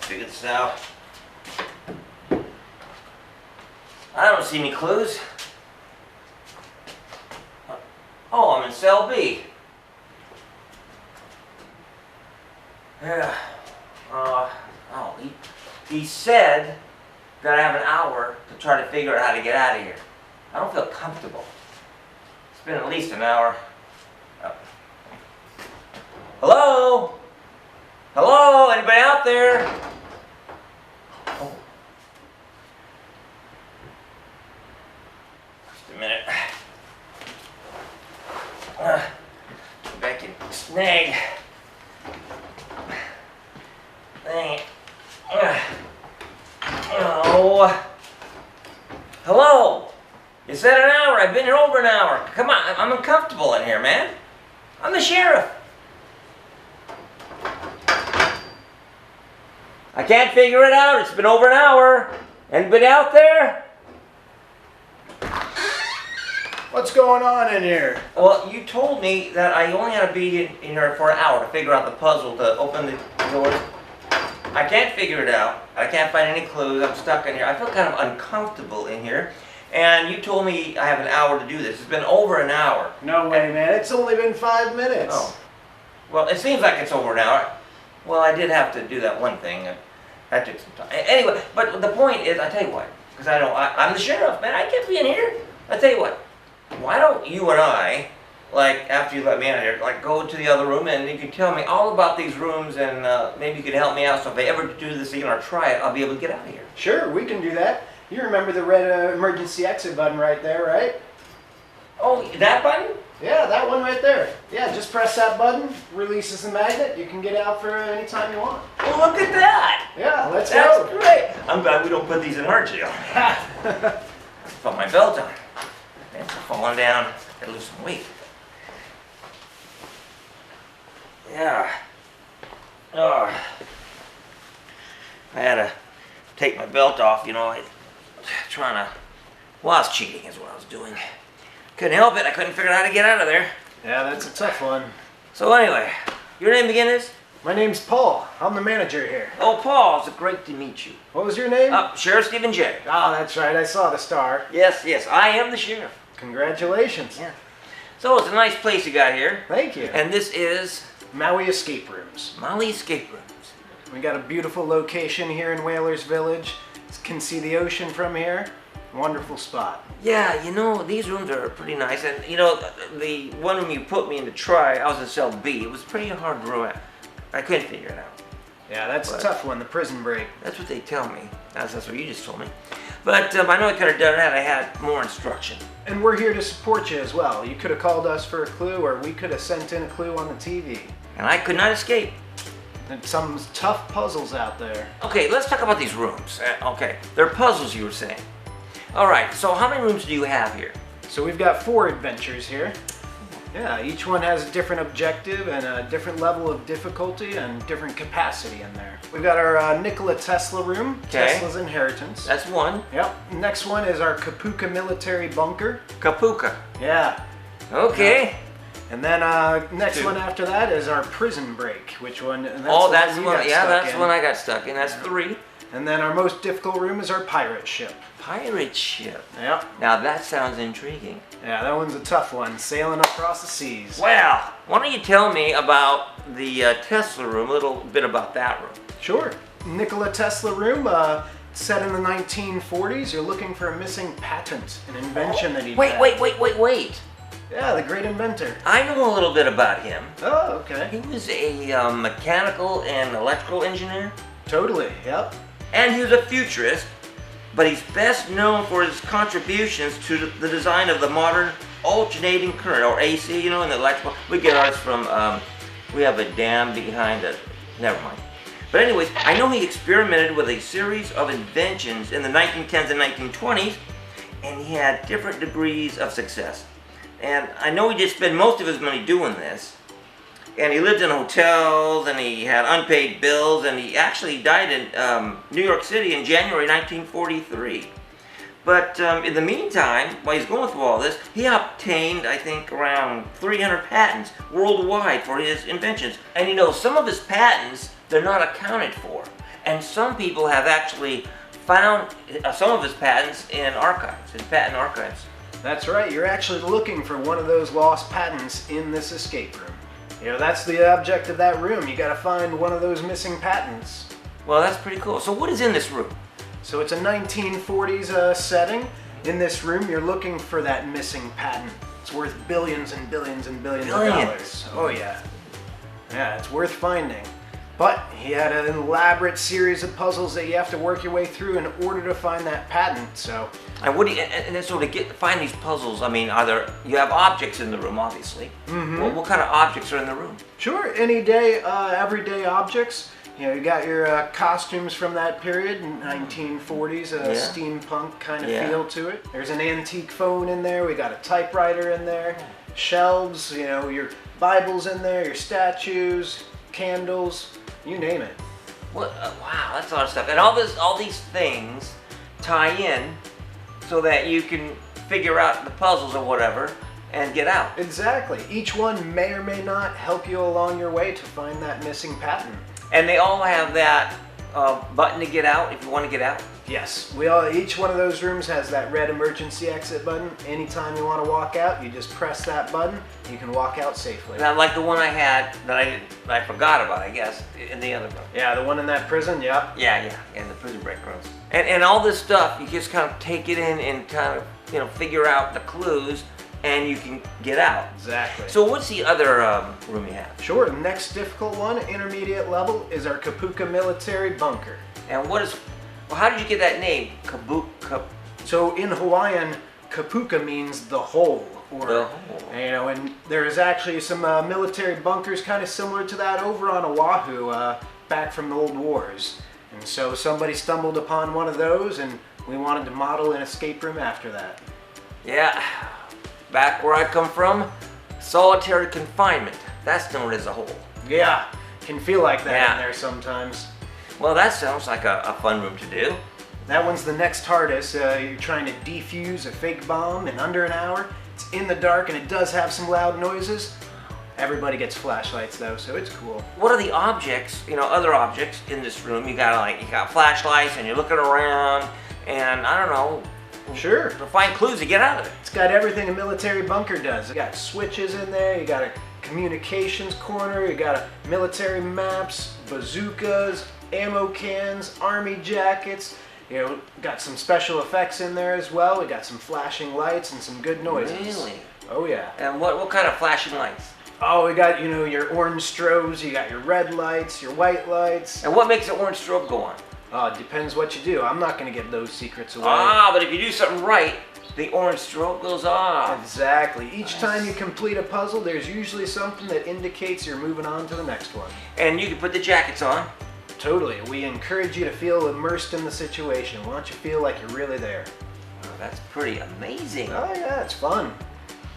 figure this out. I don't see any clues. Oh, I'm in cell B. Yeah. He said that I have an hour to try to figure out how to get out of here. I don't feel comfortable. It's been at least an hour. Oh. Hello? Hello? Anybody out there? Oh. Just a minute. Back in snag. Dang it. Oh. Hello? You said an hour. I've been here over an hour. Come on, I'm uncomfortable in here, man. I'm the sheriff. I can't figure it out. It's been over an hour. Anybody out there? What's going on in here? Well, you told me that I only had to be in here for an hour to figure out the puzzle to open the doors. I can't figure it out. I can't find any clues. I'm stuck in here. I feel kind of uncomfortable in here. And you told me I have an hour to do this. It's been over an hour. No way, man. It's only been 5 minutes. Oh. Well, it seems like it's over an hour. Well, I did have to do that one thing. That took some time. Anyway, but the point is, I tell you what, because I'm the sheriff, man. I can't be in here. I tell you what, why don't you and I, like, after you let me out of here, like, go to the other room and you can tell me all about these rooms and maybe you could help me out so if I ever do this again or try it, I'll be able to get out of here. Sure, we can do that. You remember the red emergency exit button right there, right? Oh, that button? Yeah, that one right there. Yeah, just press that button, releases the magnet, you can get out for any time you want. Oh, look at that! Yeah, let's That's go. great. I'm glad we don't put these in our jail. Put my belt on. It's falling down. Gotta lose some weight. Yeah. Oh. I had to take my belt off, you know. I was cheating is what I was doing. Couldn't help it. I couldn't figure out how to get out of there. Yeah, that's a tough one. So anyway, your name again is? My name's Paul. I'm the manager here. Oh, Paul. It's great to meet you. What was your name? Sheriff Stephen J. Oh, that's right. I saw the star. Yes, I am the sheriff. Congratulations. Yeah. So it's a nice place you got here. Thank you. And this is? Maui Escape Rooms. Maui Escape Rooms. We got a beautiful location here in Whalers Village. You can see the ocean from here. Wonderful spot. Yeah, you know, these rooms are pretty nice. And, you know, the one room you put me in to try, I was in cell B. It was pretty hard room. I couldn't figure it out. Yeah, that's a tough one, the prison break. That's what they tell me. That's what you just told me. But I know I could have done that. I had more instruction. And we're here to support you as well. You could have called us for a clue, or we could have sent in a clue on the TV. And I could not escape. And some tough puzzles out there. Okay, let's talk about these rooms. Okay, they're puzzles you were saying. All right, so how many rooms do you have here? So we've got 4 adventures here. Yeah, each one has a different objective and a different level of difficulty and different capacity in there. We've got our Nikola Tesla room, Tesla's inheritance. That's one. Yep. Next one is our Kapuka military bunker. Kapuka. Yeah. Okay. And then next one after that is our prison break. Which one? That's the one. Yeah, that's the one I got stuck in. That's 3. And then our most difficult room is our pirate ship. Pirate ship. Yep. Now that sounds intriguing. Yeah, that one's a tough one, sailing across the seas. Well, why don't you tell me about the Tesla room, a little bit about that room. Sure. Nikola Tesla room, set in the 1940s. You're looking for a missing patent, an invention that he had. Wait. Yeah, the Great Inventor. I know a little bit about him. Oh, okay. He was a mechanical and electrical engineer. Totally, yep. And he was a futurist, but he's best known for his contributions to the design of the modern alternating current, or AC, you know, in the electrical. We get ours from, we have a dam behind it. Never mind. But anyways, I know he experimented with a series of inventions in the 1910s and 1920s, and he had different degrees of success. And I know he did spend most of his money doing this. And he lived in hotels, and he had unpaid bills, and he actually died in New York City in January 1943. But in the meantime, while he's going through all this, he obtained, I think, around 300 patents worldwide for his inventions. And you know, some of his patents, they're not accounted for. And some people have actually found some of his patents in archives, in patent archives. That's right, you're actually looking for one of those lost patents in this escape room. You know, that's the object of that room. You gotta find one of those missing patents. Well, that's pretty cool. So what is in this room? So it's a 1940s setting. In this room, you're looking for that missing patent. It's worth billions and billions and billions of dollars. Oh yeah. Yeah, it's worth finding. But he had an elaborate series of puzzles that you have to work your way through in order to find that patent. So, and what do you, and then so to find these puzzles, I mean, you have objects in the room, obviously. Mm-hmm. Well, what kind of objects are in the room? Sure, any day, everyday objects. You know, you got your costumes from that period, 1940s, steampunk kind of feel to it. There's an antique phone in there. We got a typewriter in there. Shelves, you know, your Bibles in there, your statues, candles. You name it. What? Wow, that's a lot of stuff. And all these things tie in so that you can figure out the puzzles or whatever and get out. Exactly. Each one may or may not help you along your way to find that missing patent. And they all have that button to get out if you want to get out? Yes. Each one of those rooms has that red emergency exit button. Anytime you want to walk out, you just press that button. You can walk out safely. Now, like the one I had that I forgot about, I guess, in the other room. Yeah, the one in that prison, yep. Yeah, in the prison break rooms. And all this stuff, you just kind of take it in and kind of, you know, figure out the clues and you can get out. Exactly. So what's the other room you have? Sure, the next difficult one, intermediate level, is our Kapuka military bunker. And how did you get that name? So in Hawaiian, Kapuka means the hole. Or, the hole. You know, and there's actually some military bunkers kind of similar to that over on Oahu back from the old wars. And so somebody stumbled upon one of those and we wanted to model an escape room after that. Yeah, back where I come from, solitary confinement. That's known as a hole. Yeah, can feel like that in there sometimes. Well, that sounds like a fun room to do. That one's the next hardest. You're trying to defuse a fake bomb in under an hour. It's in the dark and it does have some loud noises. Everybody gets flashlights though, so it's cool. What are the objects, you know, other objects in this room? You got flashlights and you're looking around and I don't know. Sure. To find clues to get out of it. It's got everything a military bunker does. You got switches in there, you got a communications corner, you got military maps, bazookas, ammo cans, army jackets. You know, got some special effects in there as well. We got some flashing lights and some good noises. Really? Oh yeah. And what kind of flashing lights? Oh, we got, you know, your orange strobes, you got your red lights, your white lights. And what makes the orange strobe go on? It depends what you do. I'm not going to give those secrets away. But if you do something right, the orange strobe goes off. Exactly. Each time you complete a puzzle, there's usually something that indicates you're moving on to the next one. And you can put the jackets on. Totally. We encourage you to feel immersed in the situation. We want you to feel like you're really there. Oh, that's pretty amazing. Oh yeah, it's fun.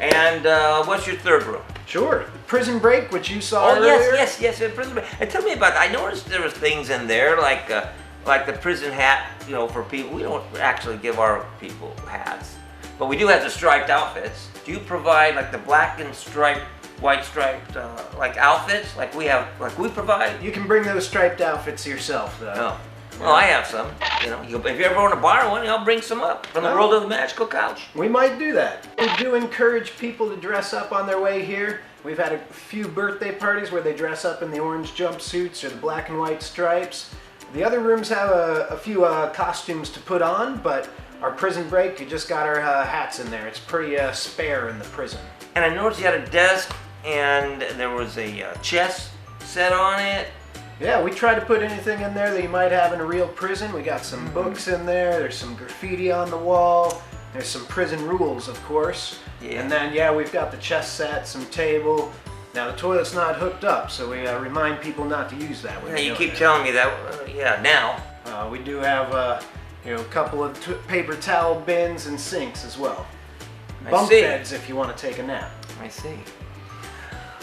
And what's your third room? Sure. Prison Break, which you saw earlier. yes, Prison Break. And tell me about that. I noticed there was things in there like the prison hat, you know, for people. We don't actually give our people hats, but we do have the striped outfits. Do you provide like the black and striped, white striped like outfits like we provide? You can bring those striped outfits yourself, though. Oh. Well, I have some. You know, if you ever want to borrow one, I'll bring some up from the world of the magical couch. We might do that. We do encourage people to dress up on their way here. We've had a few birthday parties where they dress up in the orange jumpsuits or the black and white stripes. The other rooms have a few costumes to put on, but our Prison Break, you just got our hats in there. It's pretty spare in the prison. And I noticed you had a desk and there was a chess set on it. Yeah, we try to put anything in there that you might have in a real prison. We got some books in there, there's some graffiti on the wall, there's some prison rules, of course. Yeah. And then, we've got the chess set, some table. Now, the toilet's not hooked up, so we remind people not to use that. Yeah, you keep telling me that, now. We do have, a couple of paper towel bins and sinks as well. Bunk beds if you want to take a nap. I see.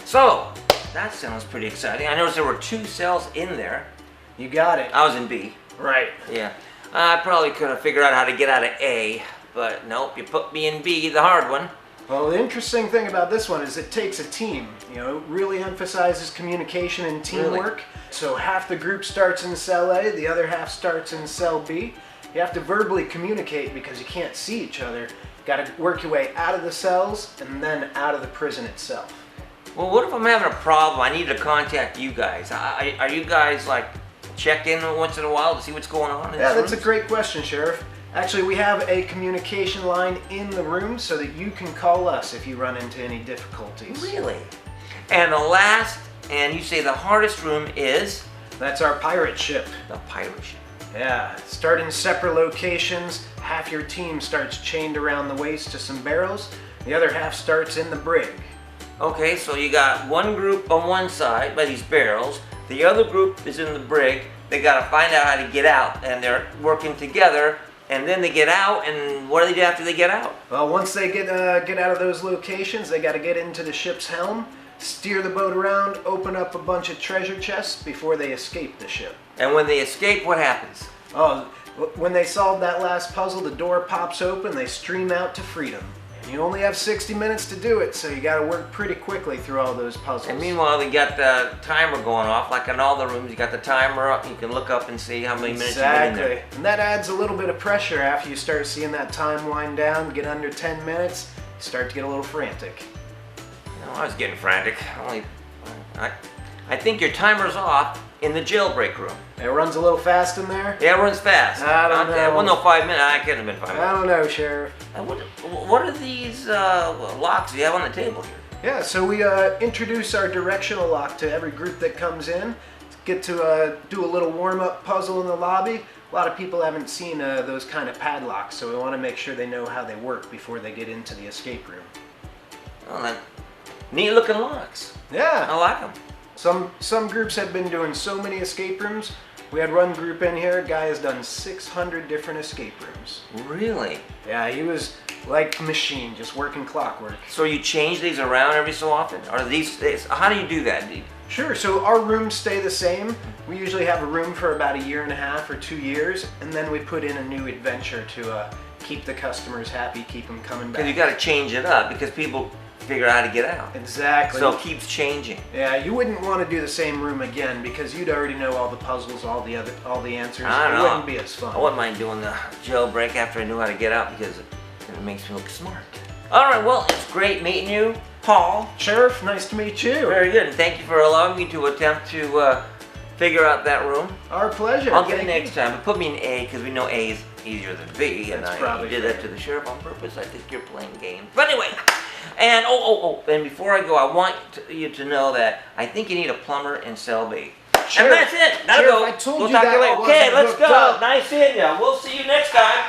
So, that sounds pretty exciting. I noticed there were 2 cells in there. You got it. I was in B. Right. Yeah. I probably could have figured out how to get out of A, but nope, you put me in B, the hard one. Well, the interesting thing about this one is it takes a team. It really emphasizes communication and teamwork. Really? So half the group starts in cell A, the other half starts in cell B. You have to verbally communicate because you can't see each other. You got to work your way out of the cells and then out of the prison itself. Well, what if I'm having a problem? I need to contact you guys. Are you guys like check in once in a while to see what's going on? Yeah, that's a great question, Sheriff. Actually, we have a communication line in the room so that you can call us if you run into any difficulties. Really? And the last, and you say the hardest room is? That's our pirate ship. The pirate ship. Yeah, start in separate locations. Half your team starts chained around the waist to some barrels. The other half starts in the brig. Okay, so you got one group on one side by these barrels. The other group is in the brig. They got to find out how to get out, and they're working together. And then they get out, and what do they do after they get out? Well, once they get out of those locations, they got to get into the ship's helm, steer the boat around, open up a bunch of treasure chests before they escape the ship. And when they escape, what happens? Oh, when they solve that last puzzle, the door pops open, they stream out to freedom. And you only have 60 minutes to do it, so you got to work pretty quickly through all those puzzles. And meanwhile, they got the timer going off, like in all the rooms, you got the timer up, you can look up and see how many minutes you've been in there. Exactly. And that adds a little bit of pressure after you start seeing that time wind down, get under 10 minutes, you start to get a little frantic. No, I was getting frantic. I think your timer's off in the jailbreak room. It runs a little fast in there? Yeah, it runs fast. I don't know. It wasn't no 5 minutes. I couldn't have been 5 minutes. I don't know, Sheriff. What are these locks you have on the table here? Yeah, so we introduce our directional lock to every group that comes in. Get to do a little warm-up puzzle in the lobby. A lot of people haven't seen those kind of padlocks, so we want to make sure they know how they work before they get into the escape room. Well, then, neat-looking locks. Yeah. I like them. Some groups have been doing so many escape rooms. We had one group in here, guy has done 600 different escape rooms. Really? Yeah, he was like a machine, just working clockwork. So you change these around every so often? Or how do you do that? Sure, so our rooms stay the same. We usually have a room for about 1.5 years or 2 years, and then we put in a new adventure to keep the customers happy, keep them coming back. Because you got to change it up because people figure out how to get out. Exactly. So it keeps changing. Yeah, you wouldn't want to do the same room again because you'd already know all the puzzles, all the answers. I don't know. It wouldn't be as fun. I wouldn't mind doing the jailbreak after I knew how to get out because it makes me look smart. All right, well, it's great meeting you, Paul. Sheriff, nice to meet you. Very good, and thank you for allowing me to attempt to figure out that room. Our pleasure. I'll get it next time, but put me in A because we know A is easier than B, and I did that to the sheriff on purpose. I think you're playing games. But anyway, and and before I go, I want you to know that I think you need a plumber in cell B. Sheriff, and that's it. Gotta Sheriff, go. I told we'll you talk that to you later. I Okay, wasn't let's hooked go. up. Nice seeing you. We'll see you next time.